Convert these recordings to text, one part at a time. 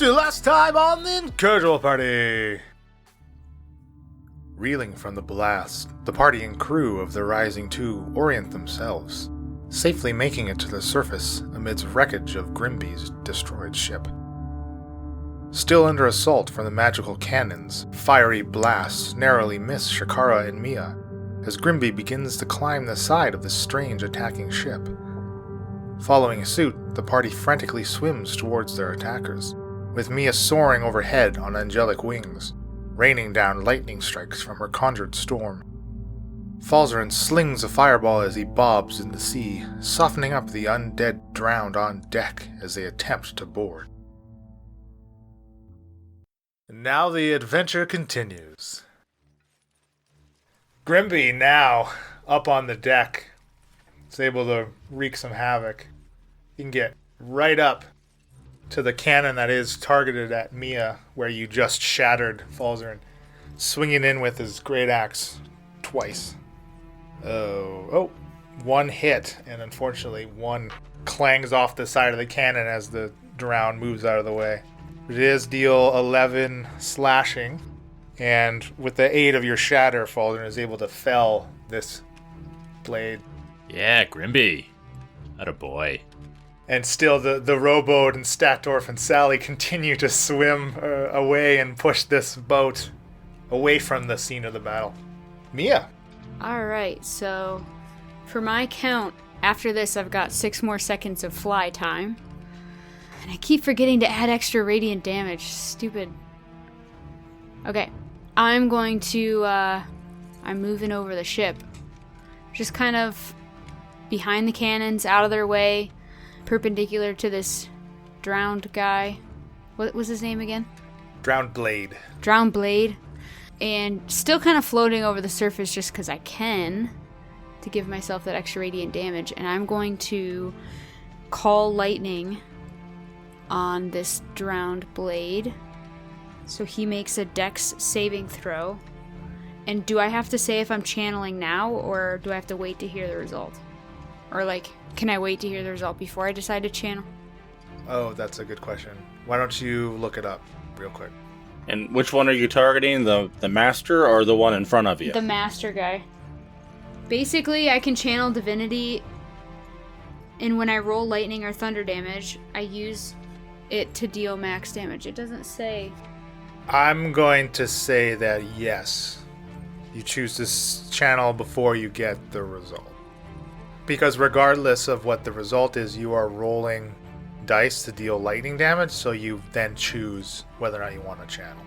to Last Time on the Incorrigible Party! Reeling from the blast, the party and crew of the Rising Two orient themselves, safely making it to the surface amidst wreckage of Grimby's destroyed ship. Still under assault from the magical cannons, fiery blasts narrowly miss Shakara and Mia, as Grimby begins to climb the side of the strange attacking ship. Following suit, the party frantically swims towards their attackers, with Mia soaring overhead on angelic wings, raining down lightning strikes from her conjured storm. Falzarin slings a fireball as he bobs in the sea, softening up the undead drowned on deck as they attempt to board. And now the adventure continues. Grimby, now up on the deck, is able to wreak some havoc. You can get right up to the cannon that is targeted at Mia, where you just shattered Falzarin, swinging in with his great axe twice. One hit, and unfortunately one clangs off the side of the cannon as the drown moves out of the way. It is deal 11 slashing, and with the aid of your shatter, Falzarin is able to fell this blade. Yeah, Grimby. Atta boy. And still the rowboat and Statdorf and Sally continue to swim away and push this boat away from the scene of the battle. Mia. Alright, so for my count, after this I've got 6 more seconds of fly time. And I keep forgetting to add extra radiant damage. Stupid. Okay, I'm going to, I'm moving over the ship. Just kind of behind the cannons, out of their way, perpendicular to this drowned guy. What was his name again? Drowned Blade. Drowned Blade. And still kind of floating over the surface just because I can, to give myself that extra radiant damage. And I'm going to call lightning on this drowned Blade. So he makes a dex saving throw. And do I have to say if I'm channeling now, or do I have to wait to hear the result? Or, can I wait to hear the result before I decide to channel? Oh, that's a good question. Why don't you look it up real quick? And which one are you targeting? The master or the one in front of you? The master guy. Basically, I can channel divinity, and when I roll lightning or thunder damage, I use it to deal max damage. It doesn't say. I'm going to say that yes. You choose this channel before you get the result. Because regardless of what the result is, you are rolling dice to deal lightning damage, so you then choose whether or not you want to channel.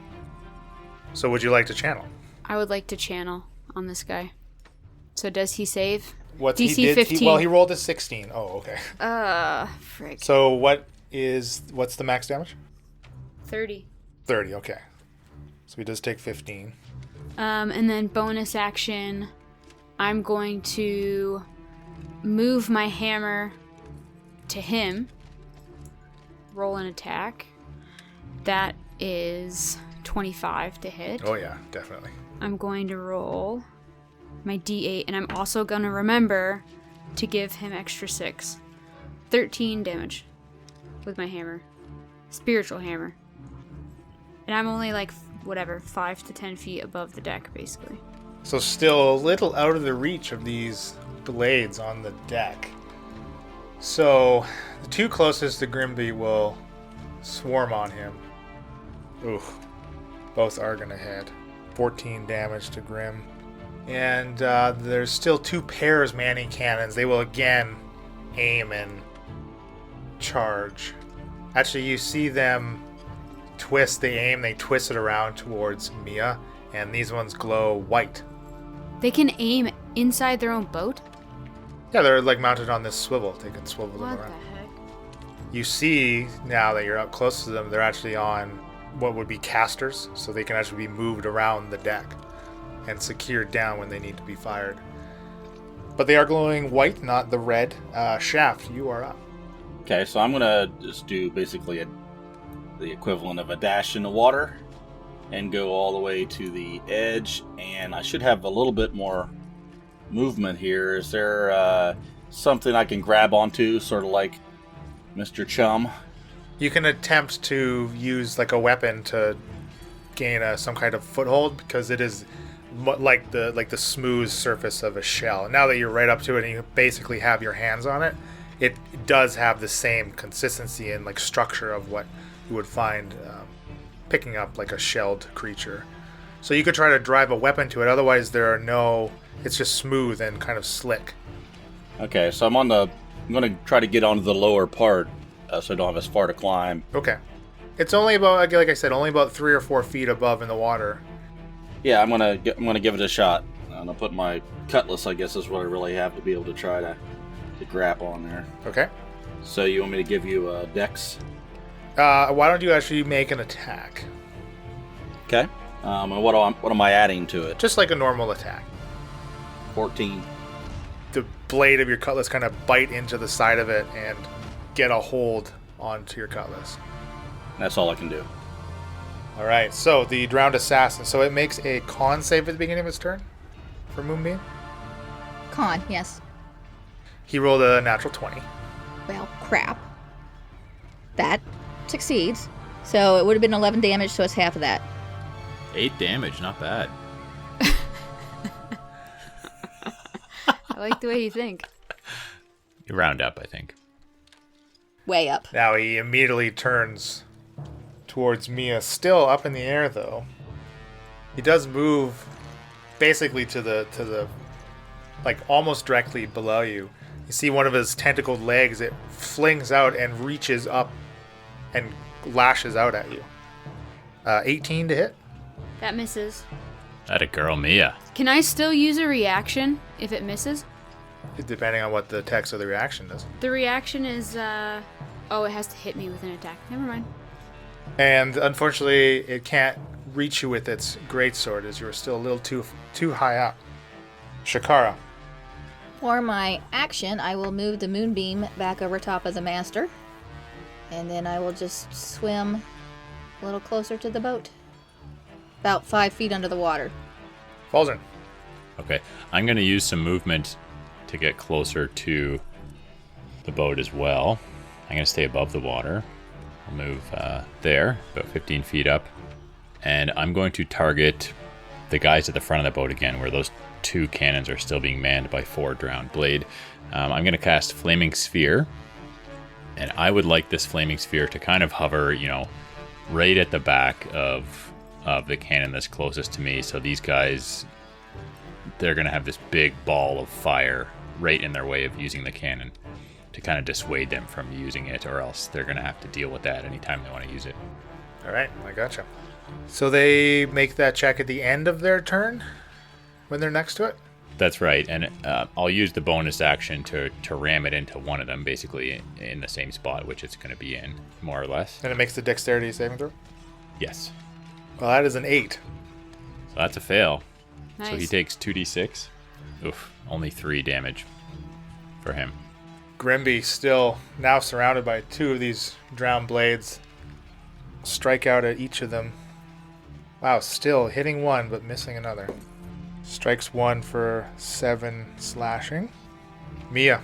So would you like to channel? I would like to channel on this guy. So does he save? What's DC he did, 15. He rolled a 16. Oh, okay. Frick. So what's the max damage? 30. 30, okay. So he does take 15. And then bonus action, I'm going to move my hammer to him. Roll an attack. That is 25 to hit. Oh yeah, definitely. I'm going to roll my d8, and I'm also going to remember to give him extra 6. 13 damage with my hammer. Spiritual hammer. And I'm only 5 to 10 feet above the deck, basically. So still a little out of the reach of these blades on the deck. So the two closest to Grimby will swarm on him. Oof. Both are going to hit. 14 damage to Grim. And there's still 2 pairs manning cannons. They will again aim and charge. Actually, you see them twist. They twist it around towards Mia. And these ones glow white. They can aim inside their own boat? Yeah, they're mounted on this swivel. They can swivel them around. What the heck? You see now that you're up close to them, they're actually on what would be casters, so they can actually be moved around the deck and secured down when they need to be fired. But they are glowing white, not the red. Shaft, you are up. Okay, so I'm gonna just do basically the equivalent of a dash in the water and go all the way to the edge, and I should have a little bit more movement here. Is there something I can grab onto, sort of like Mr. Chum? You can attempt to use like a weapon to gain some kind of foothold because it is like the smooth surface of a shell. Now that you're right up to it and you basically have your hands on it, it does have the same consistency and like structure of what you would find picking up like a shelled creature. So you could try to drive a weapon to it. Otherwise, it's just smooth and kind of slick. Okay, so I'm going to try to get onto the lower part so I don't have as far to climb. Okay. It's only about, like I said, only about 3 or 4 feet above in the water. Yeah, I'm gonna give it a shot. I'm gonna put my cutlass, I guess, is what I really have to be able to try to grab on there. Okay. So you want me to give you a dex? Why don't you actually make an attack? Okay. And what am I adding to it? Just like a normal attack. 14. The blade of your cutlass kind of bite into the side of it and get a hold onto your cutlass. That's all I can do. All right, so the drowned assassin. So it makes a con save at the beginning of its turn for Moonbeam. Con, yes. He rolled a natural 20. Well, crap. That succeeds. So it would have been 11 damage, so it's half of that. 8 damage, not bad. I like the way you think. You round up, I think. Way up. Now he immediately turns towards Mia, still up in the air though. He does move basically to the like almost directly below you. You see one of his tentacled legs, it flings out and reaches up and lashes out at you. 18 to hit. That misses. That a girl, Mia. Can I still use a reaction if it misses? Depending on what the text of the reaction is. The reaction is, it has to hit me with an attack. Never mind. And unfortunately, it can't reach you with its greatsword as you're still a little too high up. Shakara. For my action, I will move the moonbeam back over top of the master. And then I will just swim a little closer to the boat. About 5 feet under the water. Falzern. Okay, I'm going to use some movement to get closer to the boat as well. I'm going to stay above the water. I'll move there, about 15 feet up. And I'm going to target the guys at the front of the boat again, where those 2 cannons are still being manned by 4 drowned blade. I'm going to cast Flaming Sphere. And I would like this Flaming Sphere to kind of hover, right at the back of the cannon that's closest to me. So these guys, they're going to have this big ball of fire right in their way of using the cannon to kind of dissuade them from using it, or else they're going to have to deal with that anytime they want to use it. All right, I gotcha. So they make that check at the end of their turn when they're next to it? That's right, and I'll use the bonus action to ram it into one of them, basically in the same spot, which it's going to be in, more or less. And it makes the dexterity saving throw? Yes. Well, that is an 8. So that's a fail. Nice. So he takes 2d6. Oof, only 3 damage for him. Grimby, still now surrounded by 2 of these drowned blades, strike out at each of them. Wow, still hitting one but missing another. Strikes one for 7 slashing. Mia,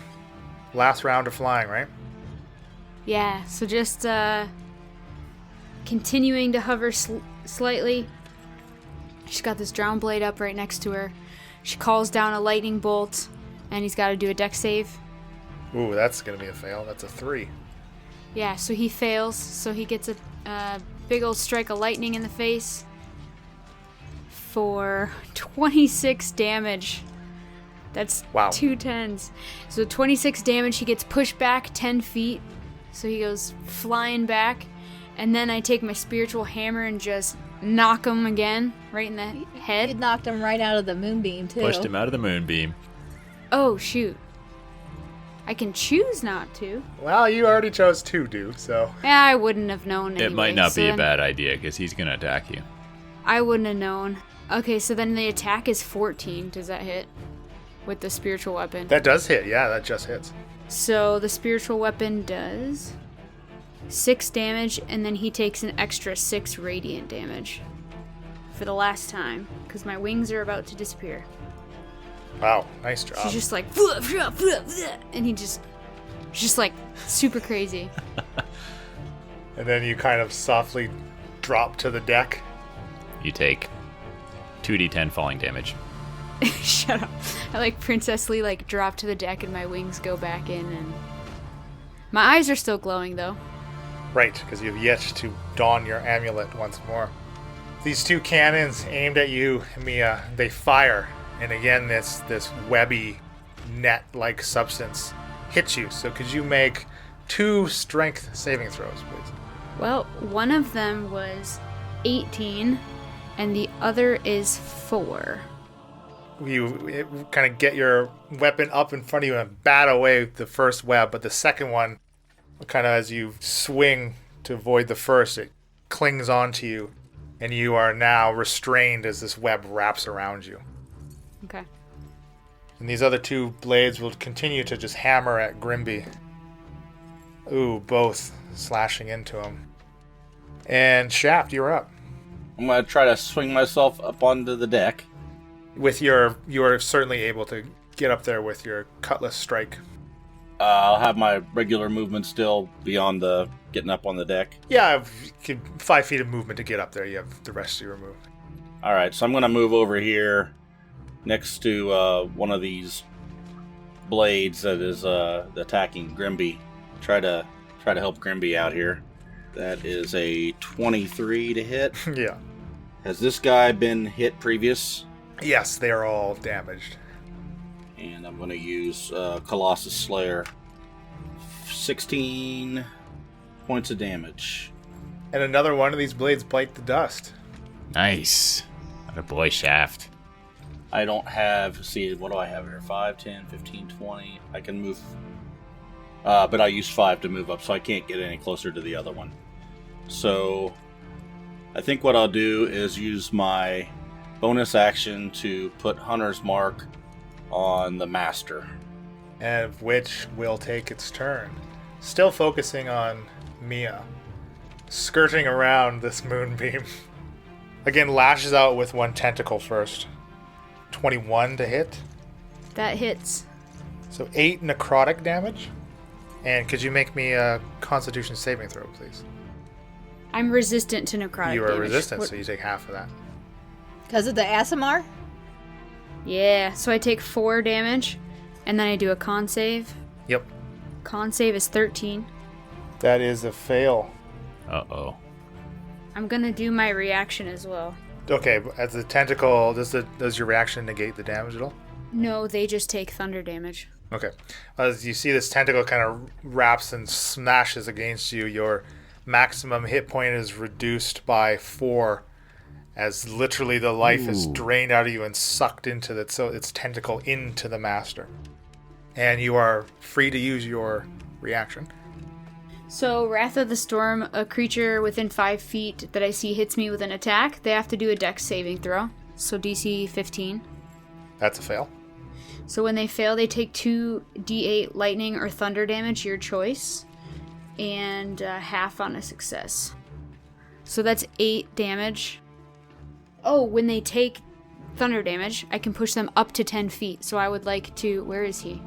last round of flying, right? Yeah, so just continuing to hover slightly. She's got this drowned blade up right next to her. She calls down a lightning bolt, and he's got to do a dex save. Ooh, that's going to be a fail. That's a 3. Yeah, so he fails, so he gets a big old strike of lightning in the face for 26 damage. That's wow. 2 10s. So 26 damage, he gets pushed back 10 feet, so he goes flying back, and then I take my spiritual hammer and just knock him again, right in the head. You knocked him right out of the moonbeam, too. Pushed him out of the moonbeam. Oh, shoot. I can choose not to. Well, you already chose to do, so... Yeah, I wouldn't have known anyway. It might not be a then bad idea, because he's going to attack you. I wouldn't have known. Okay, so then the attack is 14. Does that hit? With the spiritual weapon. That does hit, yeah, that just hits. So the spiritual weapon does 6 damage, and then he takes an extra 6 radiant damage. For the last time, because my wings are about to disappear. Wow, nice job. She's just like, and he just like super crazy. And then you kind of softly drop to the deck. You take 2d10 falling damage. Shut up. I like princessly drop to the deck and my wings go back in, and my eyes are still glowing though. Right, because you've yet to don your amulet once more. These two cannons aimed at you, Mia, they fire, and again this webby net-like substance hits you. So could you make 2 strength saving throws, please? Well, one of them was 18 and the other is 4. You kind of get your weapon up in front of you and bat away the first web, but the second one, kind of as you swing to avoid the first, it clings onto you, and you are now restrained as this web wraps around you. Okay. And these other 2 blades will continue to just hammer at Grimby. Ooh, both slashing into him. And Shaft, you're up. I'm going to try to swing myself up onto the deck. You're certainly able to get up there with your cutlass strike. I'll have my regular movement still beyond the getting up on the deck. Yeah, 5 feet of movement to get up there. You have the rest of your movement. All right, so I'm going to move over here next to one of these blades that is attacking Grimby. Try to help Grimby out here. That is a 23 to hit. Yeah. Has this guy been hit previous? Yes, they are all damaged. And I'm going to use Colossus Slayer. 16 points of damage. And another one of these blades bite the dust. Nice. Atta boy, Shaft. I don't have... See, what do I have here? 5, 10, 15, 20. I can move... but I used 5 to move up, so I can't get any closer to the other one. So, I think what I'll do is use my bonus action to put Hunter's Mark on the Master. And which will take its turn. Still focusing on Mia. Skirting around this moonbeam. Again, lashes out with one tentacle first. 21 to hit. That hits. So 8 necrotic damage. And could you make me a Constitution saving throw, please? I'm resistant to necrotic You are damage. resistant, What- so you take half of that. Because of the Asimar? Yeah, so I take 4 damage, and then I do a con save. Yep. Con save is 13. That is a fail. Uh-oh. I'm gonna do my reaction as well. Okay, but as the tentacle, does your reaction negate the damage at all? No, they just take thunder damage. Okay. As you see this tentacle kind of wraps and smashes against you, your maximum hit point is reduced by 4 as literally the life is drained out of you and sucked into its tentacle into the Master. And you are free to use your reaction. So, Wrath of the Storm, a creature within 5 feet that I see hits me with an attack, they have to do a dex saving throw. So DC 15. That's a fail. So when they fail, they take 2d8 lightning or thunder damage, your choice, and half on a success. So that's 8 damage. Oh, when they take thunder damage, I can push them up to 10 feet. So I would like to... Where is he?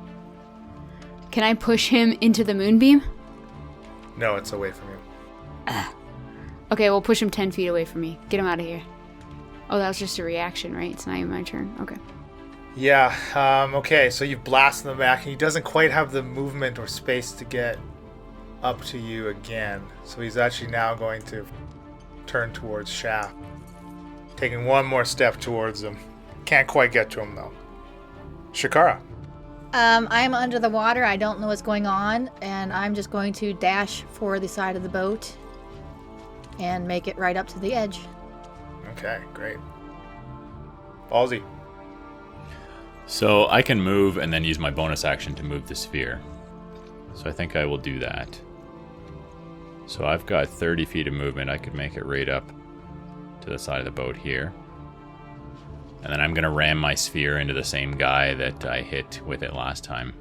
Can I push him into the moonbeam? No, it's away from you. Okay, we'll push him 10 feet away from me. Get him out of here. Oh, that was just a reaction, right? It's not even my turn. Okay. Yeah, okay, so you blast him back, and he doesn't quite have the movement or space to get up to you again. So he's actually now going to turn towards Shaft. Taking one more step towards him. Can't quite get to him, though. Shakara. I'm under the water. I don't know what's going on, and I'm just going to dash for the side of the boat and make it right up to the edge. Okay, great. Ballsy. So I can move and then use my bonus action to move the sphere. So I think I will do that. So I've got 30 feet of movement. I could make it right up to the side of the boat here. And then I'm going to ram my sphere into the same guy that I hit with it last time.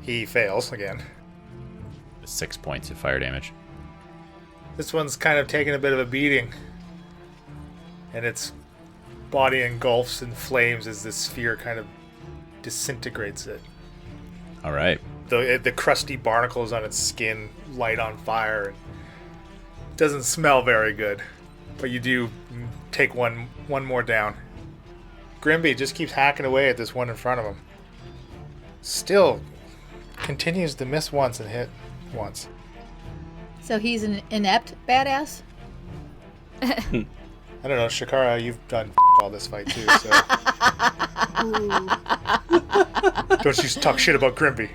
He fails again. 6 points of fire damage. This one's kind of taking a bit of a beating. And its body engulfs in flames as this sphere kind of disintegrates it. All right. The crusty barnacles on its skin light on fire. And Doesn't smell very good, but you do take one more down. Grimby just keeps hacking away at this one in front of him. Still continues to miss once and hit once. So he's an inept badass? I don't know, Shakara, you've done all this fight too, so... Don't you talk shit about Grimby.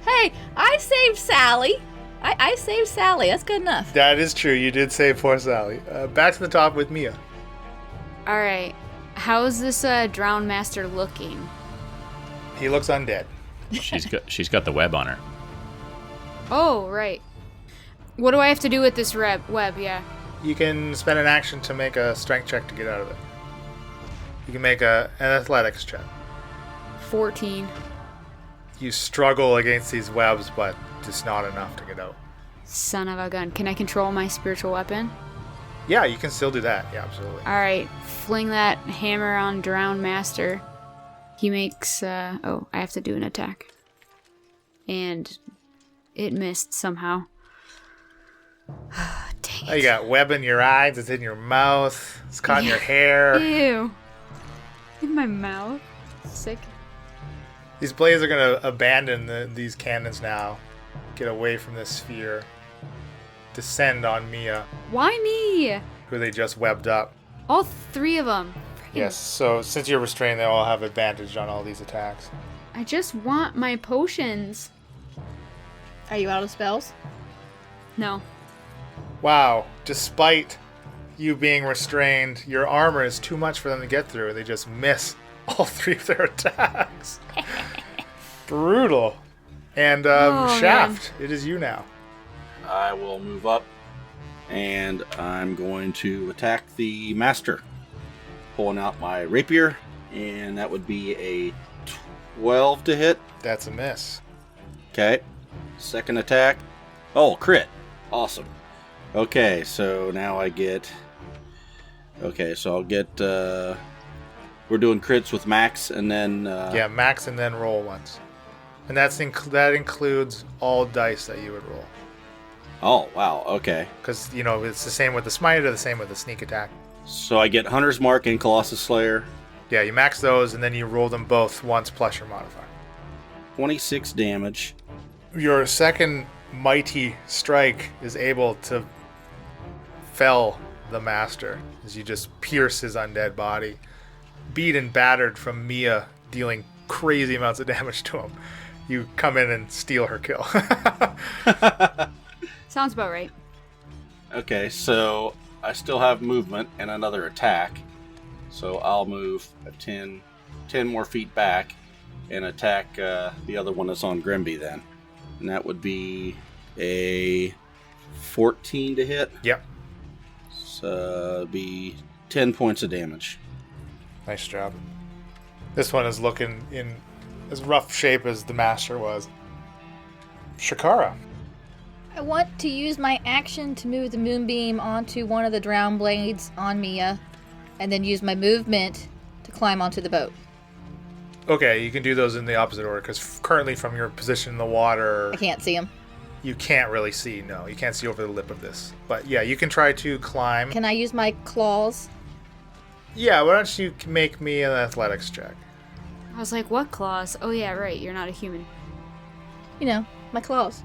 Hey, I saved Sally. I saved Sally. That's good enough. That is true, you did save poor Sally. Back to the top with Mia. Alright. How's this drowned master looking? He looks undead. She's got the web on her. Oh, right. What do I have to do with this web? Yeah. You can spend an action to make a strength check to get out of it. You can make an athletics check. 14. You struggle against these webs, but it's not enough to get out. Son of a gun. Can I control my spiritual weapon? Yeah, you can still do that. Yeah, absolutely. Alright. Fling that hammer on drowned master. He makes... I have to do an attack. And it missed somehow. Dang it. Oh, you got web in your eyes, it's in your mouth, it's caught in your hair. Ew. In my mouth. Sick. These blades are going to abandon these cannons now. Get away from this sphere. Descend on Mia, Why me? who they just webbed up. All three of them. Yes, so since you're restrained, they all have advantage on all these attacks. I just want my potions. Are you out of spells? No. Wow, despite you being restrained, your armor is too much for them to get through. They just miss all three of their attacks. Brutal. And Shaft, it is you now. I will move up, and I'm going to attack the master. Pulling out my rapier, and that would be a 12 to hit. That's a miss. Okay. Second attack. Oh, crit. Awesome. Okay, so now I get... Okay, so I'll get... We're doing crits with max, and then... Yeah, max and then roll once. And that includes all dice that you would roll. Oh, wow, okay. Because, it's the same with the smite or the same with the sneak attack. So I get Hunter's Mark and Colossus Slayer. Yeah, you max those, and then you roll them both once plus your modifier. 26 damage. Your second mighty strike is able to fell the master as you just pierce his undead body. Beat and battered from Mia, dealing crazy amounts of damage to him. You come in and steal her kill. Sounds about right. Okay, so I still have movement and another attack. So I'll move 10 more feet back and attack the other one that's on Grimby then. And that would be a 14 to hit. Yep. So it'd be 10 points of damage. Nice job. This one is looking in as rough shape as the master was. Shakara. I want to use my action to move the moonbeam onto one of the drown blades on Mia, and then use my movement to climb onto the boat. Okay, you can do those in the opposite order, because currently from your position in the water... I can't see him. You can't really see, no. You can't see over the lip of this. But yeah, you can try to climb. Can I use my claws? Yeah, why don't you make me an athletics check? I was like, what claws? Oh yeah, right. You're not a human. You know, my claws.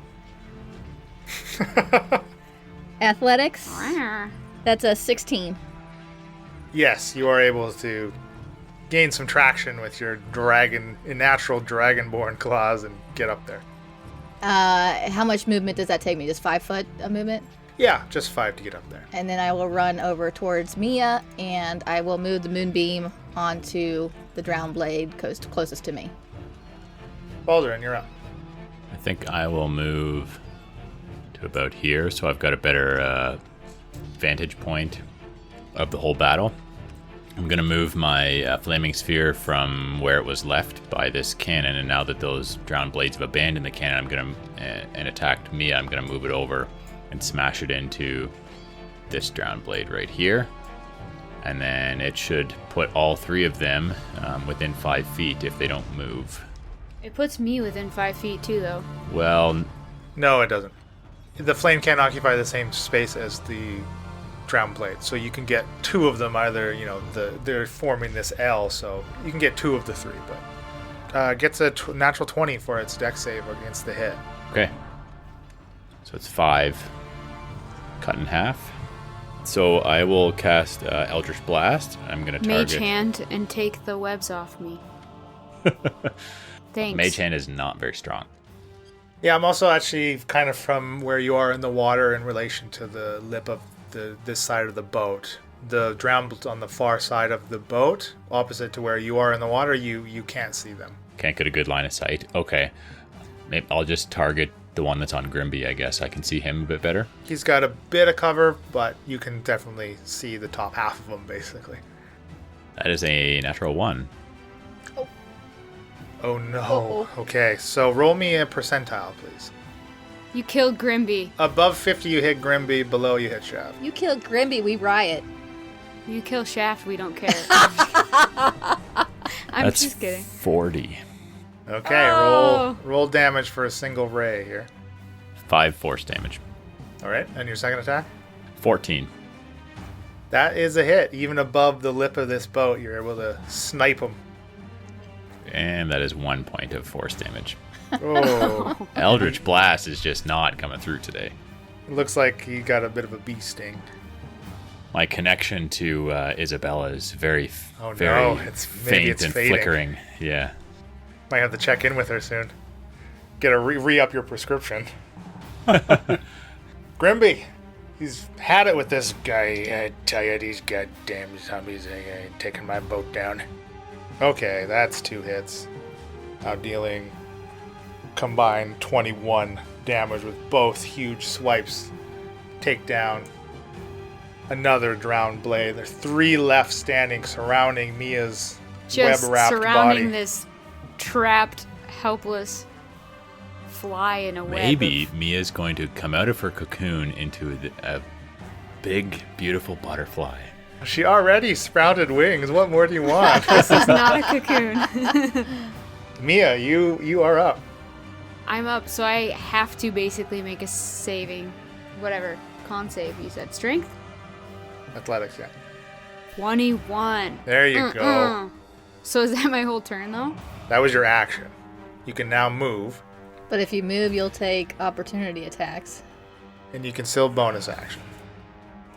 Athletics? That's a 16. Yes, you are able to gain some traction with your natural dragonborn claws and get up there. How much movement does that take me? Just 5 foot of movement? Yeah, just 5 to get up there. And then I will run over towards Mia, and I will move the moonbeam onto the drown blade closest to me. Baldwin, you're up. I think I will move to about here, so I've got a better vantage point of the whole battle. I'm going to move my flaming sphere from where it was left by this cannon, and now that those drowned blades have abandoned the cannon, I'm going to and attacked Mia, I'm going to move it over and smash it into this drowned blade right here. And then it should put all three of them within 5 feet if they don't move. It puts me within 5 feet too, though. Well, No, it doesn't. the flame can't occupy the same space as the drown blade, so you can get 2 of them. Either they're forming this L, so you can get 2 of the 3. But gets a natural 20 for its dex save against the hit. Okay. So it's 5 cut in half. So I will cast Eldritch Blast. I'm going to target... Mage Hand and take the webs off me. Thanks. Mage Hand is not very strong. Yeah, I'm also actually kind of from where you are in the water in relation to the lip of this side of the boat. The drowned on the far side of the boat, opposite to where you are in the water, you can't see them. Can't get a good line of sight. Okay. Maybe I'll just target the one that's on Grimby, I guess. I can see him a bit better. He's got a bit of cover, but you can definitely see the top half of him, basically. That is a natural 1. Oh no. Okay, so roll me a percentile, please. You killed Grimby. Above 50, you hit Grimby. Below, you hit Shaft. You kill Grimby, we riot. You kill Shaft, we don't care. I'm That's just kidding. 40. Okay, Oh. roll damage for a single ray here. 5 force damage. All right, and your second attack? 14. That is a hit. Even above the lip of this boat, you're able to snipe him. And that is 1 point of force damage. Oh, Eldritch Blast is just not coming through today. it looks like he got a bit of a bee sting. My connection to Isabella is very, Oh, no, very maybe faint it's and fading. flickering. Yeah. Might have to check in with her soon. Get a re-up your prescription. Grimby, he's had it with this guy. I tell you, these goddamn zombies ain't taking my boat down. Okay, that's 2 hits. Now dealing combined 21 damage with both huge swipes. Take down another drowned blade. There's 3 left standing surrounding Mia's Just web-wrapped surrounding body. this trapped, helpless fly in a web. Maybe Mia's going to come out of her cocoon into a big, beautiful butterfly. She already sprouted wings. What more do you want? This is not a cocoon. Mia, you are up. I'm up, so I have to basically make a saving. Whatever. Con save, you said. Strength? Athletics, yeah. 21. There you go. So is that my whole turn, though? That was your action. You can now move, But if you move, you'll take opportunity attacks. and you can still bonus action.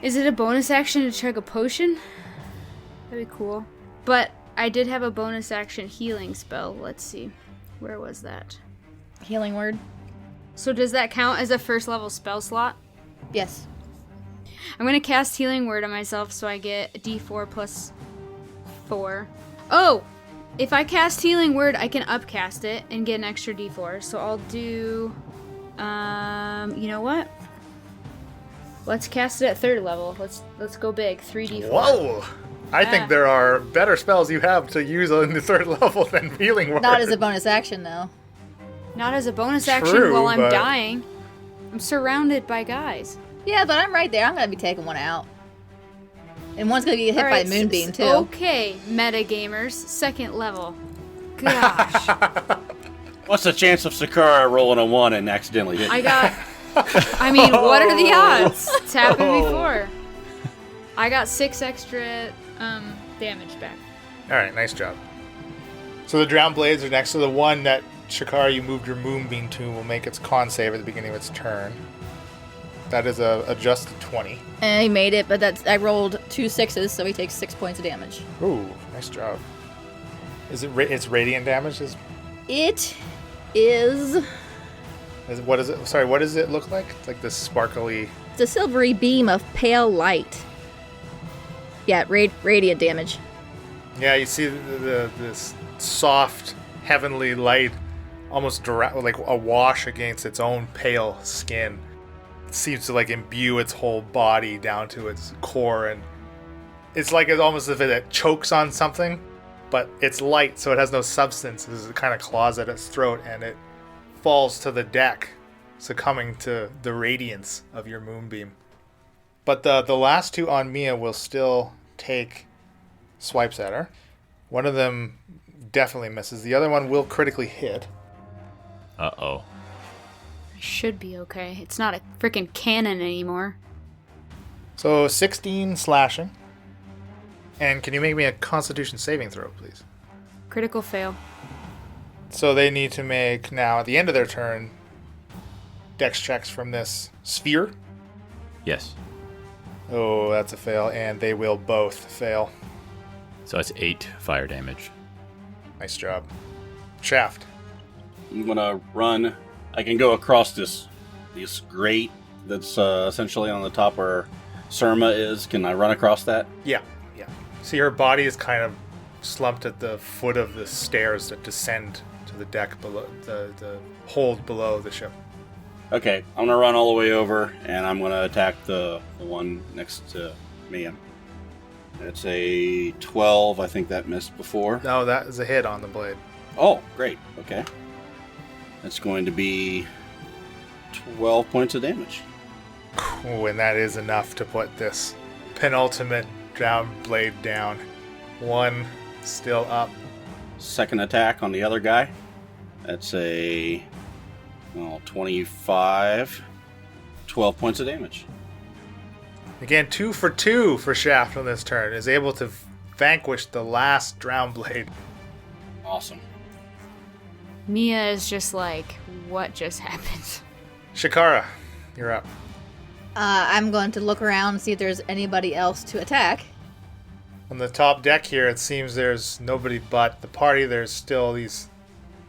Is it a bonus action to chug a potion? That'd be cool. But I did have a bonus action healing spell. Let's see. Where was that? Healing word? So does that count as a first level spell slot? Yes. I'm going to cast healing word on myself so I get a d4 plus 4. Oh! If I cast healing word, I can upcast it and get an extra d4. So I'll do... you know what? Let's cast it at 3rd level. Let's go big. 3d4. Whoa! I think there are better spells you have to use on the 3rd level than healing word. Not as a bonus action, though. Not as a bonus action True, while I'm but- dying. I'm surrounded by guys. Yeah, but I'm right there. I'm going to be taking one out. And one's going to get hit by Alright, a moonbeam, too. Okay, metagamers. 2nd level. Gosh. What's the chance of Sakura rolling a 1 and accidentally hitting? I got... I mean, what are the odds? It's happened before. I got 6 extra damage back. Alright, nice job. So the drowned blades are next to the one that Shakara, you moved your moonbeam to, will make its con save at the beginning of its turn. That is a adjusted 20. And he made it, but I rolled 2 6s, so he takes 6 points of damage. Ooh, nice job. Is it it's radiant damage? It is... What is it? Sorry, what does it look like? It's like this sparkly... It's a silvery beam of pale light. Yeah, radiant damage. Yeah, you see this soft, heavenly light almost like a wash against its own pale skin. It seems to like imbue its whole body down to its core, and it's like it's almost as if it chokes on something, but it's light, so it has no substance. It kind of claws at its throat, and it falls to the deck, succumbing to the radiance of your moonbeam. But the last 2 on Mia will still take swipes at her. One of them definitely misses. The other one will critically hit. Uh-oh. Should be okay. It's not a freaking cannon anymore. So 16 slashing. And can you make me a Constitution saving throw, please? Critical fail. So they need to make, now at the end of their turn, dex checks from this sphere. Yes. Oh, that's a fail, and they will both fail. So it's 8 fire damage. Nice job. Shaft. I'm gonna run. I can go across this grate that's essentially on the top where Surma is. Can I run across that? Yeah. See, her body is kind of slumped at the foot of the stairs that descend to the deck below, the hold below the ship. Okay, I'm gonna run all the way over, and I'm gonna attack the one next to me. It's a 12. I think that missed before. No, that is a hit on the blade. Oh, great. Okay. That's going to be 12 points of damage. Ooh, and that is enough to put this penultimate drown blade down. One still up. Second attack on the other guy. That's a 25. 12 points of damage. Again, 2 for 2 for Shaft on this turn. Is able to vanquish the last drown blade. Awesome. Mia is just like, what just happened? Shikara, you're up. I'm going to look around and see if there's anybody else to attack. On the top deck here, it seems there's nobody but the party. There's still these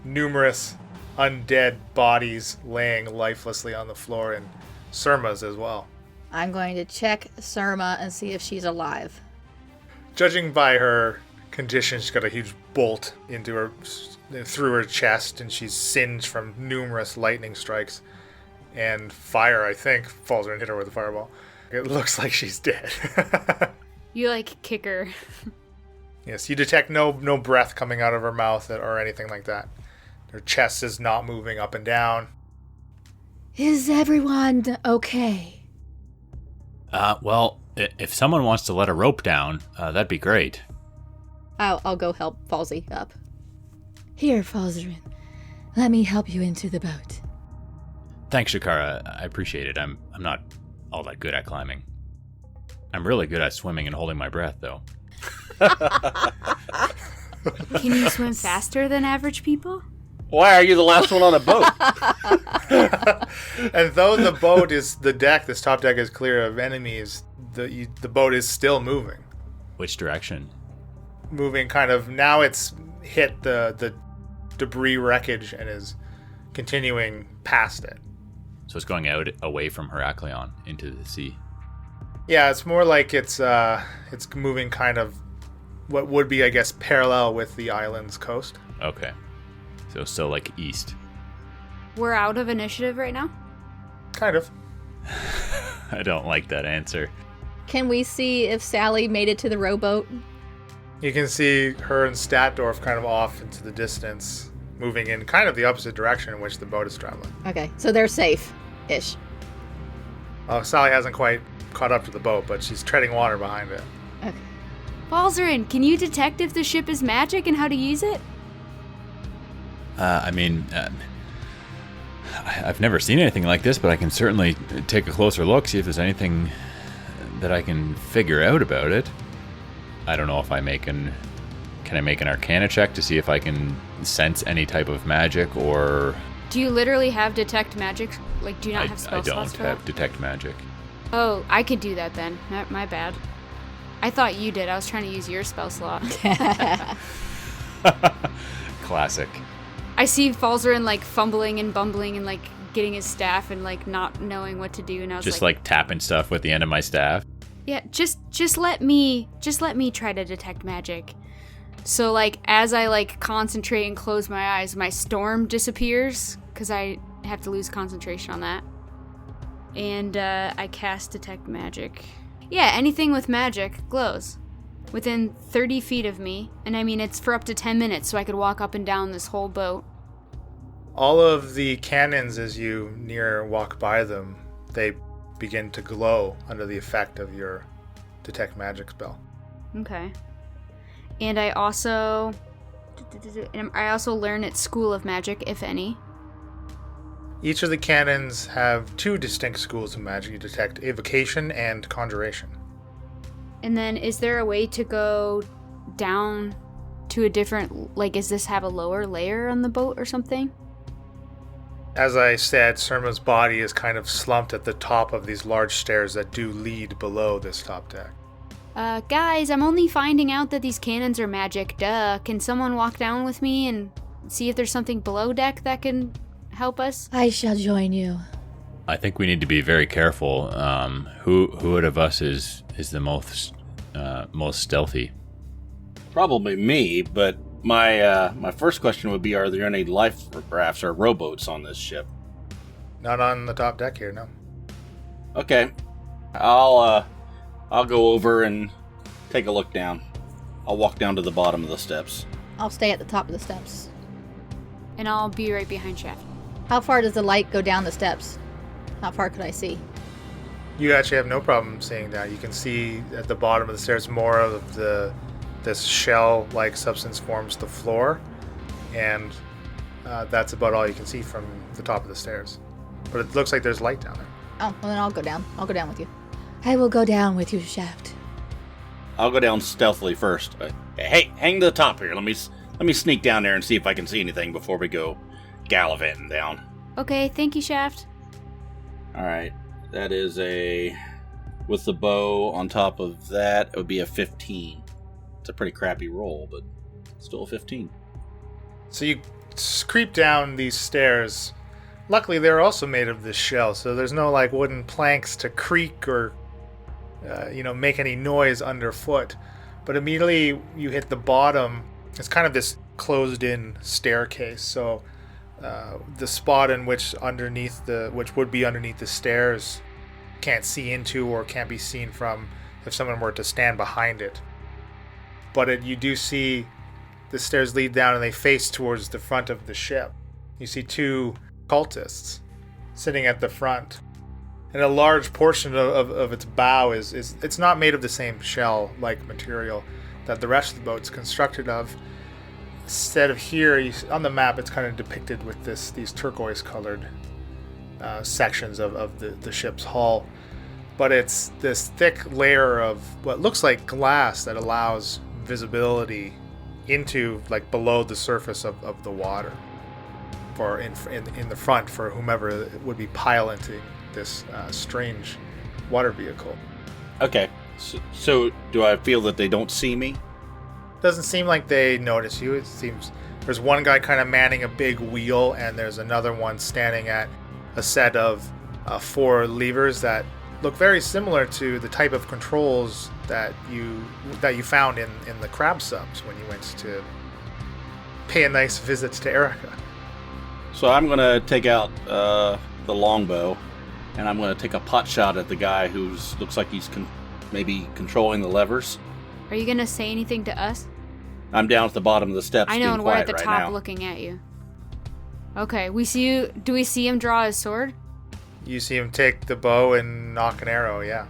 numerous undead bodies laying lifelessly on the floor, and Surma's as well. I'm going to check Surma and see if she's alive. Judging by her condition, she's got a huge bolt into her, through her chest, and she's singed from numerous lightning strikes. And fire, I think, falls and hit her with a fireball. It looks like she's dead. You like kick her. Yes, you detect no breath coming out of her mouth or anything like that. Her chest is not moving up and down. Is everyone okay? Well, if someone wants to let a rope down, that'd be great. I'll go help Falsey up. Here, Falzarin. Let me help you into the boat. Thanks, Shikara. I appreciate it. I'm not all that good at climbing. I'm really good at swimming and holding my breath, though. Can you swim faster than average people? Why are you the last one on a boat? And though the boat is the deck, this top deck is clear of enemies, the boat is still moving. Which direction? Moving kind of, now it's hit the debris wreckage and is continuing past it. So it's going out away from Heraklion into the sea. Yeah, it's more like it's moving kind of what would be, I guess, parallel with the island's coast. Okay. So still like east. We're out of initiative right now? Kind of. I don't like that answer. Can we see if Sally made it to the rowboat? You can see her and Statdorf kind of off into the distance, moving in kind of the opposite direction in which the boat is traveling. Okay, so they're safe-ish. Sally hasn't quite caught up to the boat, but she's treading water behind it. Okay. Falzarin, can you detect if the ship is magic and how to use it? I've never seen anything like this, but I can certainly take a closer look, see if there's anything that I can figure out about it. I don't know if can I make an Arcana check to see if I can sense any type of magic, or... Do you literally have detect magic? Like, do you not have spell slots I for don't have that? detect magic. Oh, I could do that then. My bad. I thought you did. I was trying to use your spell slot. Classic. I see Falzarin like fumbling and bumbling and like getting his staff and like not knowing what to do, and I was just like tapping stuff with the end of my staff. Yeah, just let me try to detect magic. So like as I like concentrate and close my eyes, my storm disappears because I have to lose concentration on that. And I cast detect magic. Yeah, anything with magic glows within 30 feet of me, and I mean it's for up to 10 minutes, so I could walk up and down this whole boat. All of the cannons, as you walk by them, they begin to glow under the effect of your detect magic spell. Okay. And I also learn at School of Magic, if any. Each of the cannons have 2 distinct schools of magic. You detect evocation and conjuration. And then is there a way to go down to a different, like, does this have a lower layer on the boat or something? As I said, Surma's body is kind of slumped at the top of these large stairs that do lead below this top deck. Guys, I'm only finding out that these cannons are magic. Duh. Can someone walk down with me and see if there's something below deck that can help us? I shall join you. I think we need to be very careful. Who out of us is the most stealthy? Probably me, but my first question would be: are there any life rafts or rowboats on this ship? Not on the top deck here, no. Okay, I'll go over and take a look down. I'll walk down to the bottom of the steps. I'll stay at the top of the steps. And I'll be right behind Shaft. How far does the light go down the steps? How far could I see? You actually have no problem seeing that. You can see at the bottom of the stairs more of this shell-like substance forms the floor, and that's about all you can see from the top of the stairs. But it looks like there's light down there. Oh, well then I'll go down. I'll go down with you. I will go down with you, Shaft. I'll go down stealthily first. Hey, hang to the top here. Let me sneak down there and see if I can see anything before we go gallivanting down. Okay, thank you, Shaft. Alright, that is with the bow on top of that, it would be a 15. It's a pretty crappy roll, but still a 15. So you creep down these stairs. Luckily, they're also made of this shell, so there's no like wooden planks to creak or make any noise underfoot. But immediately you hit the bottom. It's kind of this closed-in staircase. So the spot in which would be underneath the stairs can't see into or can't be seen from if someone were to stand behind it. But you do see the stairs lead down and they face towards the front of the ship. You see 2 cultists sitting at the front. And a large portion of its bow it's not made of the same shell-like material that the rest of the boat's constructed of. Instead of here, on the map, it's kind of depicted with these turquoise-colored sections of the ship's hull. But it's this thick layer of what looks like glass that allows visibility into, like, below the surface of the water, for in the front for whomever would be piloting this strange water vehicle. Okay, so do I feel that they don't see me? Doesn't seem like they notice you. It seems there's one guy kind of manning a big wheel, and there's another one standing at a set of 4 levers that look very similar to the type of controls that you found in the crab subs when you went to pay a nice visit to Erica. So I'm going to take out the longbow, and I'm going to take a pot shot at the guy who looks like he's maybe controlling the levers. Are you going to say anything to us? I'm down at the bottom of the steps. I know, and we're at the right top now. looking at you. Okay, we see you. Do we see him draw his sword? You see him take the bow and knock an arrow, yeah.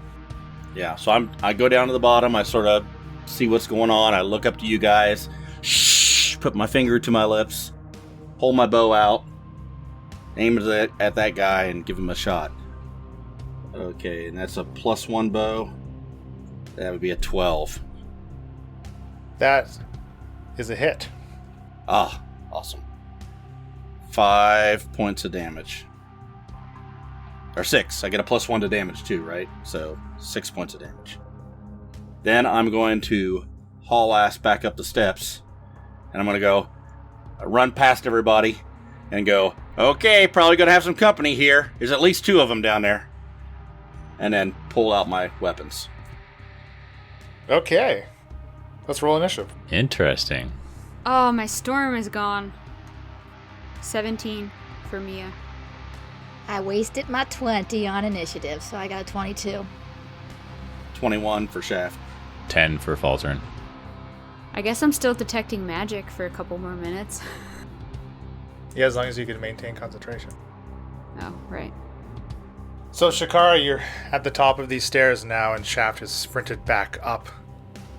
Yeah, so I go down to the bottom, I sort of see what's going on, I look up to you guys, shh, put my finger to my lips, hold my bow out, aim it at that guy, and give him a shot. Okay, and that's a +1 bow. That would be a 12. That is a hit. Ah, awesome. 5 points of damage. Or 6. I get a +1 to damage too, right? So 6 points of damage. Then I'm going to haul ass back up the steps, and I'm going to go run past everybody and go, okay, probably going to have some company here. There's at least 2 of them down there. And then pull out my weapons. Okay. Let's roll initiative. Interesting. Oh, my storm is gone. 17 for Mia. I wasted my 20 on initiative, so I got a 22. 21 for Shaft. 10 for Faltern. I guess I'm still detecting magic for a couple more minutes. Yeah, as long as you can maintain concentration. Oh, right. So, Shakara, you're at the top of these stairs now, and Shaft has sprinted back up.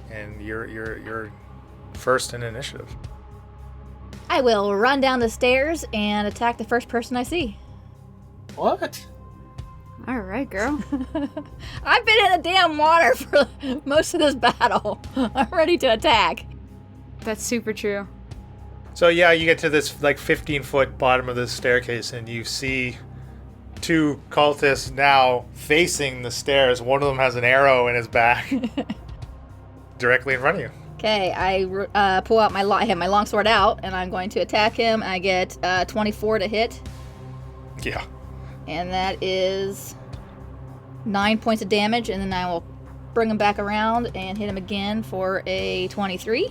And you're first in initiative. I will run down the stairs and attack the first person I see. What? All right, girl. I've been in the damn water for most of this battle. I'm ready to attack. That's super true. So yeah, you get to this like 15-foot bottom of this staircase, and you see two cultists now facing the stairs. One of them has an arrow in his back, directly in front of you. Okay, I pull out I have my longsword out, and I'm going to attack him. I get 24 to hit, Yeah. and that is 9 points of damage, and then I will bring him back around and hit him again for a 23.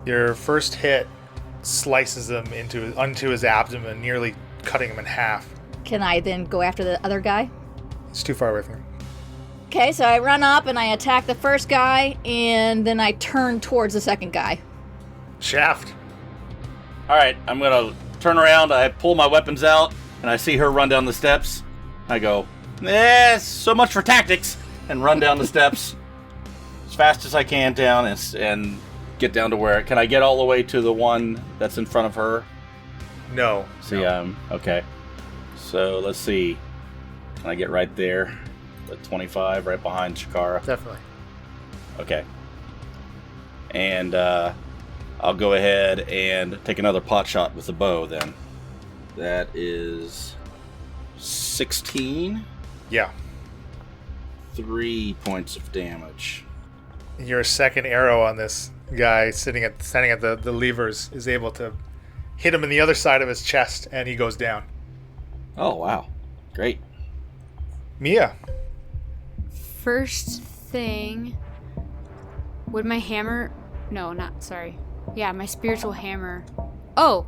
Your first hit slices him onto his abdomen, nearly cutting him in half. Can I then go after the other guy? It's too far away from him. Okay, so I run up and I attack the first guy, and then I turn towards the second guy. Shaft. All right, I'm gonna turn around. I pull my weapons out, and I see her run down the steps. I go, so much for tactics, and run down the steps as fast as I can down and get down to where. Can I get all the way to the one that's in front of her? No. See, no. Okay. So let's see. Can I get right there? The 25 right behind Shakara. Definitely. Okay. And I'll go ahead and take another pot shot with the bow then. That is 16. Yeah. 3 points of damage. Your second arrow on this guy standing at the levers is able to hit him in the other side of his chest, and he goes down. Oh, wow. Great. Mia. First thing, would my hammer... No, not... Sorry. Yeah, my spiritual hammer... Oh!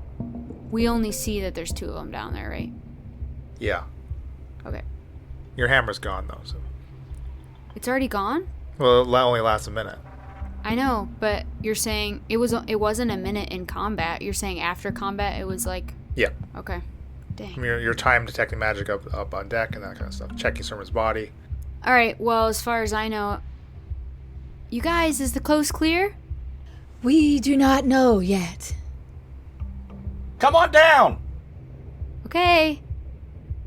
We only see that there's two of them down there, right? Yeah. Okay. Your hammer's gone, though. So. It's already gone? Well, it only lasts a minute. I know, but you're saying... It wasn't a minute in combat. You're saying after combat it was like... Yeah. Okay. Dang. Your time detecting magic up on deck and that kind of stuff. Checking someone's body. Alright, well, as far as I know... You guys, is the coast clear? We do not know yet. Come on down! Okay.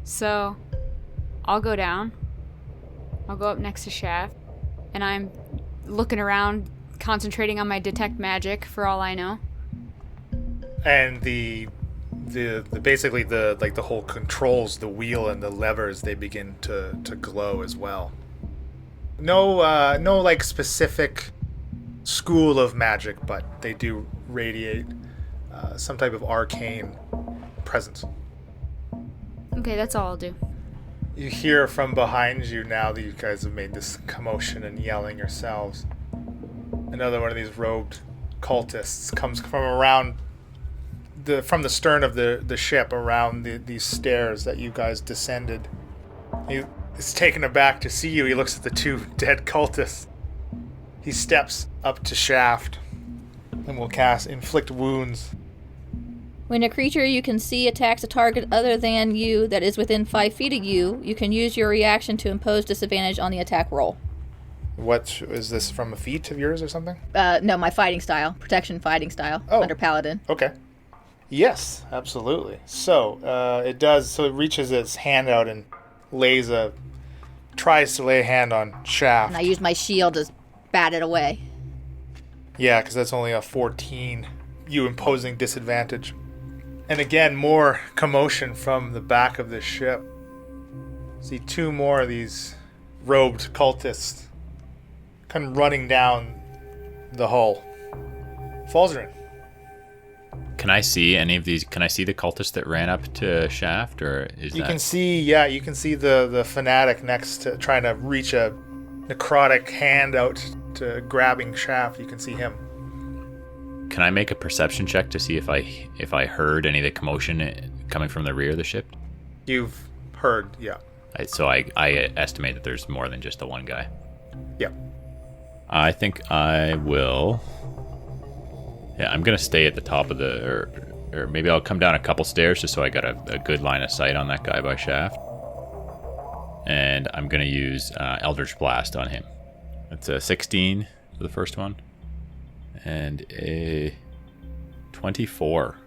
So, I'll go down. I'll go up next to Shaft. And I'm looking around, concentrating on my detect magic for all I know. And the basically the whole controls, the wheel and the levers, they begin to glow as well. No like specific school of magic, but they do radiate some type of arcane presence. Okay, that's all I'll do. You hear from behind you now that you guys have made this commotion and yelling yourselves. Another one of these robed cultists comes from around from the stern of the ship around these stairs that you guys descended. He is taken aback to see you. He looks at the two dead cultists. He steps up to Shaft and will cast Inflict Wounds. When a creature you can see attacks a target other than you that is within 5 feet of you, you can use your reaction to impose disadvantage on the attack roll. What is this, from a feat of yours or something? No, my fighting style. Protection fighting style. Oh. Under Paladin. Okay. Yes, absolutely. So, it does, so it reaches its hand out and tries to lay a hand on Shaft. And I use my shield to bat it away. Yeah, because that's only a 14, you imposing disadvantage. And again, more commotion from the back of the ship. See two more of these robed cultists come running down the hull. Falzarin. Can I see any of these? Can I see the cultists that ran up to Shaft, or is You that... can see the fanatic next to trying to reach a necrotic hand out to grabbing Shaft. You can see him. Can I make a perception check to see if I heard any of the commotion coming from the rear of the ship? You've heard, yeah. So I estimate that there's more than just the one guy. Yeah. I think I will... Yeah, I'm going to stay at the top of the... Or maybe I'll come down a couple stairs just so I got a good line of sight on that guy by Shaft. And I'm going to use Eldritch Blast on him. That's a 16 for the first one. And a 24.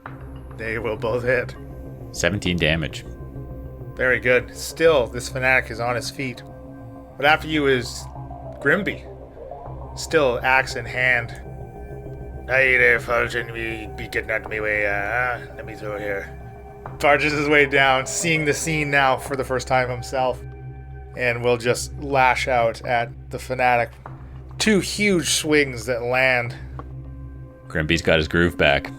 They will both hit. 17 damage. Very good. Still, this fanatic is on his feet. But after you is Grimby. Still axe in hand. Hey there, Fulton. We be getting out of my way. Let me through here. Barges his way down, seeing the scene now for the first time himself. And will just lash out at the fanatic. 2 huge swings that land. Grimby's got his groove back.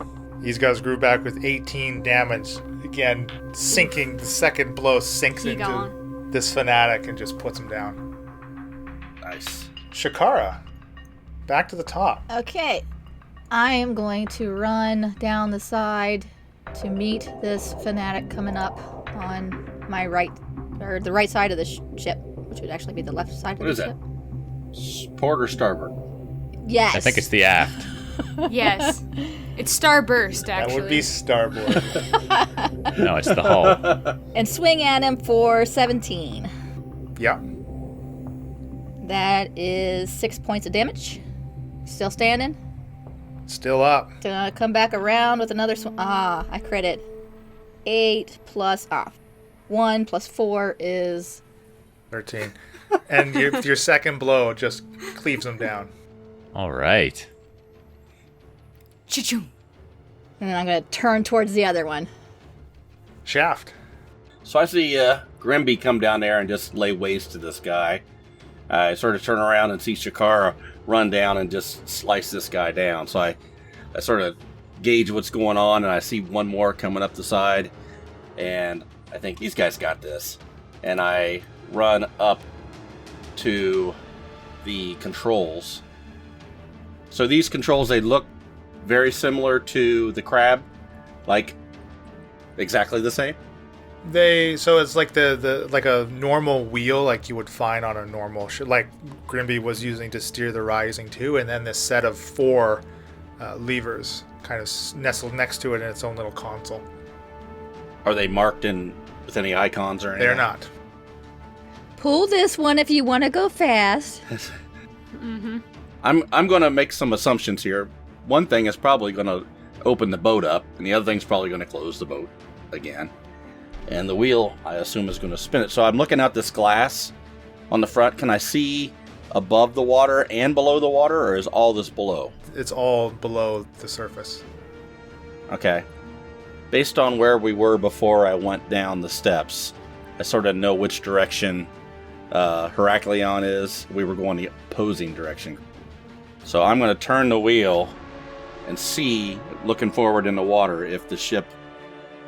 He's got his groove back with 18 damage. Again, sinking. The second blow sinks into this fanatic and just puts him down. Nice. Shakara, back to the top. Okay. I am going to run down the side to meet this fanatic coming up on my right, or the right side of the ship, which would actually be the left side What of is the that? ship. Port or starboard? Yes. I think it's the aft. Yes. It's Starburst, actually. That would be starboard. No, it's the hull. And swing at him for 17. Yeah. That is 6 points of damage. Still standing. Still up. Gonna come back around with another swing. I crit. 8 plus 1 plus 4 is 13. And your second blow just cleaves him down. All right. Cha-choom. and then I'm gonna turn towards the other one. Shaft. So I see Grimby come down there and just lay waste to this guy. I sort of turn around and see Shakara run down and just slice this guy down. So I sort of gauge what's going on, and I see one more coming up the side, and I think these guys got this. And I run up to the controls. So these controls, they look very similar to the crab, like exactly the same. So it's like the like a normal wheel like you would find on a normal ship, like Grimby was using to steer the Rising 2, and then this set of 4 levers kind of nestled next to it in its own little console. Are they marked in with any icons or anything? They're not. Pull this one if you want to go fast. Mm-hmm. I'm going to make some assumptions here. One thing is probably going to open the boat up, and the other thing's probably going to close the boat again. And the wheel, I assume, is going to spin it. So I'm looking at this glass on the front. Can I see above the water and below the water, or is all this below? It's all below the surface. Okay. Based on where we were before I went down the steps, I sort of know which direction Heracleon is. We were going the opposing direction. So I'm going to turn the wheel and see, looking forward in the water, if the ship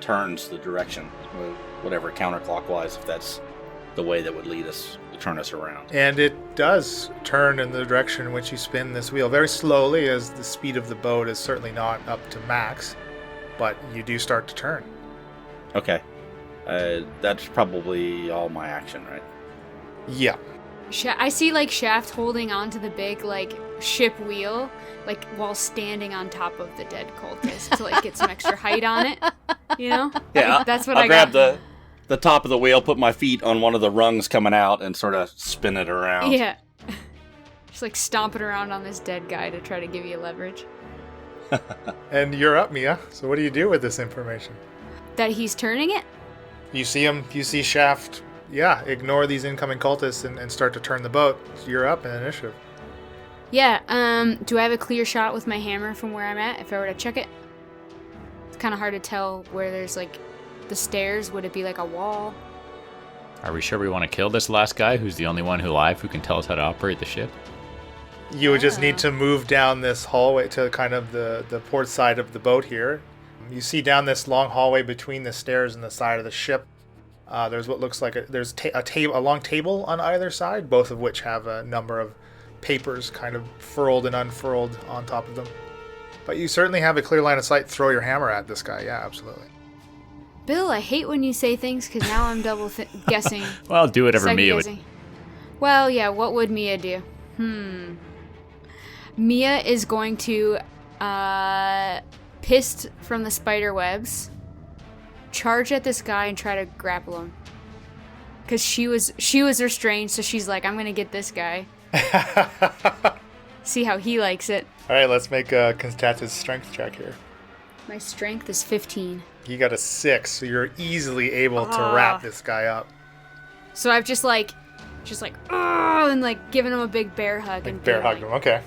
turns the direction, whatever, counterclockwise, if that's the way that would lead us to turn us around. And it does turn in the direction in which you spin this wheel very slowly, as the speed of the boat is certainly not up to max, but you do start to turn. Okay. That's probably all my action, right? Yeah. I see like Shaft holding onto the big like ship wheel, like while standing on top of the dead cultist to like get some extra height on it. You know? Yeah. That's what I'll I got. grab the top of the wheel, put my feet on one of the rungs coming out, and sort of spin it around. Yeah. Just like stomping around on this dead guy to try to give you leverage. And you're up, Mia. So what do you do with this information? That he's turning it? You see Shaft, ignore these incoming cultists and start to turn the boat. So you're up in initiative. Yeah, do I have a clear shot with my hammer from where I'm at if I were to check it? It's kind of hard to tell where there's like the stairs. Would it be like a wall? Are we sure we want to kill this last guy who's the only one alive who can tell us how to operate the ship? You would just need to move down this hallway to kind of the port side of the boat here. You see down this long hallway between the stairs and the side of the ship. There's what looks like a long table on either side, both of which have a number of papers kind of furled and unfurled on top of them. But you certainly have a clear line of sight to throw your hammer at this guy. Yeah, absolutely. Bill, I hate when you say things because now I'm double guessing. Well, do whatever Mia would. Well, yeah, what would Mia do? Mia is going to, pissed from the spider webs, charge at this guy and try to grapple him. Because she was restrained, so she's like, I'm going to get this guy. See how he likes it. All right, let's make a contested strength check here. My strength is 15. He got a 6, so you're easily able to wrap this guy up. So I've just like, oh, and like giving him a big bear hug. Like and bear hugged him, okay.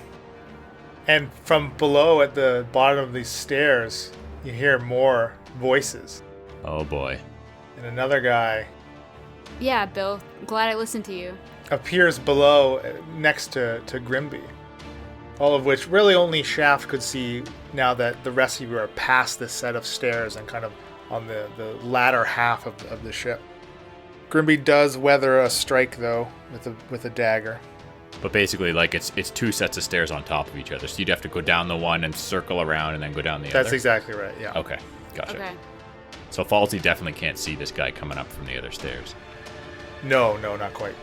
And from below at the bottom of these stairs, you hear more voices. Oh boy. And another guy Yeah, Bill. Glad I listened to you. appears below next to Grimby. All of which really only Shaft could see now that the rest of you are past this set of stairs and kind of on the latter half of the ship. Grimby does weather a strike, though, with a dagger. But basically, like, it's 2 sets of stairs on top of each other. So you'd have to go down the one and circle around and then go down the other? That's exactly right, yeah. Okay, gotcha. Okay. So Falsey definitely can't see this guy coming up from the other stairs. No, not quite.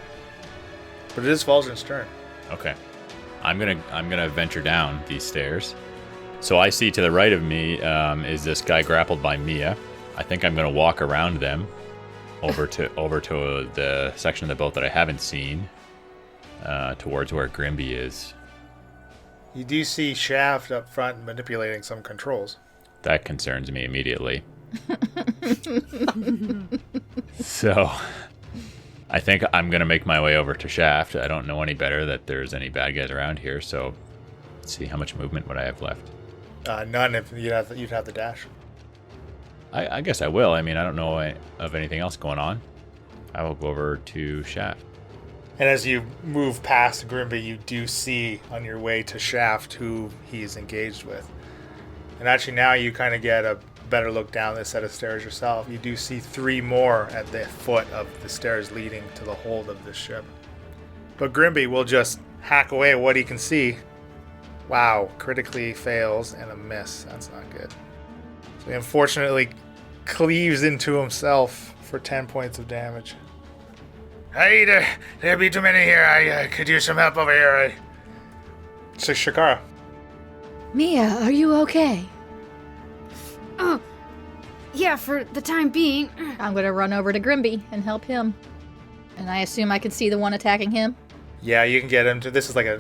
But it is Falzen's turn. Okay. I'm gonna venture down these stairs. So I see to the right of me is this guy grappled by Mia. I think I'm gonna walk around them over to the section of the boat that I haven't seen, towards where Grimby is. You do see Shaft up front manipulating some controls. That concerns me immediately. So I think I'm going to make my way over to Shaft. I don't know any better that there's any bad guys around here, so let's see how much movement would I have left. None if you'd have the dash. I guess I will. I mean, I don't know of anything else going on. I will go over to Shaft. And as you move past Grimby, you do see on your way to Shaft who he's engaged with. And actually now you kind of get a better look down this set of stairs yourself. You do see 3 more at the foot of the stairs leading to the hold of this ship. But Grimby will just hack away at what he can see. Wow, critically fails and a miss. That's not good. So he unfortunately cleaves into himself for 10 points of damage. Hey, there be too many here. I could use some help over here. So Shakara. Mia, are you okay? Oh, yeah, for the time being. I'm going to run over to Grimby and help him. And I assume I can see the one attacking him? Yeah, you can get him to. This is like a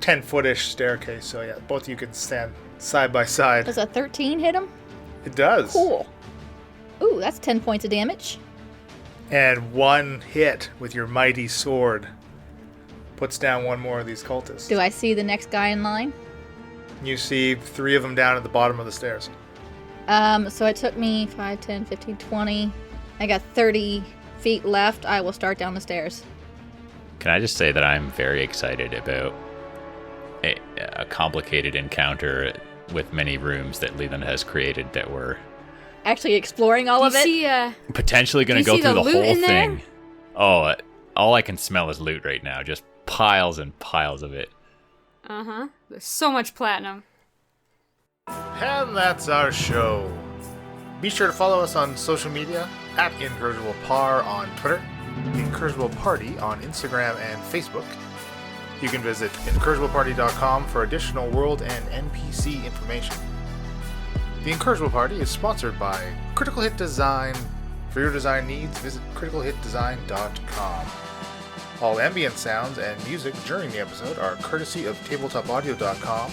10-foot-ish staircase, so yeah, both of you can stand side by side. Does a 13 hit him? It does. Cool. Ooh, that's 10 points of damage. And one hit with your mighty sword puts down one more of these cultists. Do I see the next guy in line? You see 3 of them down at the bottom of the stairs. So it took me 5, 10, 15, 20. I got 30 feet left. I will start down the stairs. Can I just say that I'm very excited about a complicated encounter with many rooms that Leland has created that we're Actually exploring all of it? See, potentially going to do you go see through the the loot whole in there? thing. Oh, all I can smell is loot right now. Just piles and piles of it. Uh-huh. There's so much platinum. And that's our show. Be sure to follow us on social media at Incorrigible Par on Twitter, Incorrigible Party on Instagram and Facebook. You can visit incorrigibleparty.com for additional world and NPC information. The Incorrigible Party is sponsored by Critical Hit Design. For your design needs, visit criticalhitdesign.com. All ambient sounds and music during the episode are courtesy of tabletopaudio.com,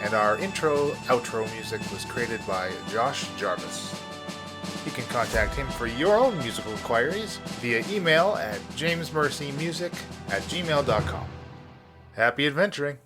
and our outro music was created by Josh Jarvis. You can contact him for your own musical inquiries via email at jamesmercymusic@gmail.com. Happy adventuring!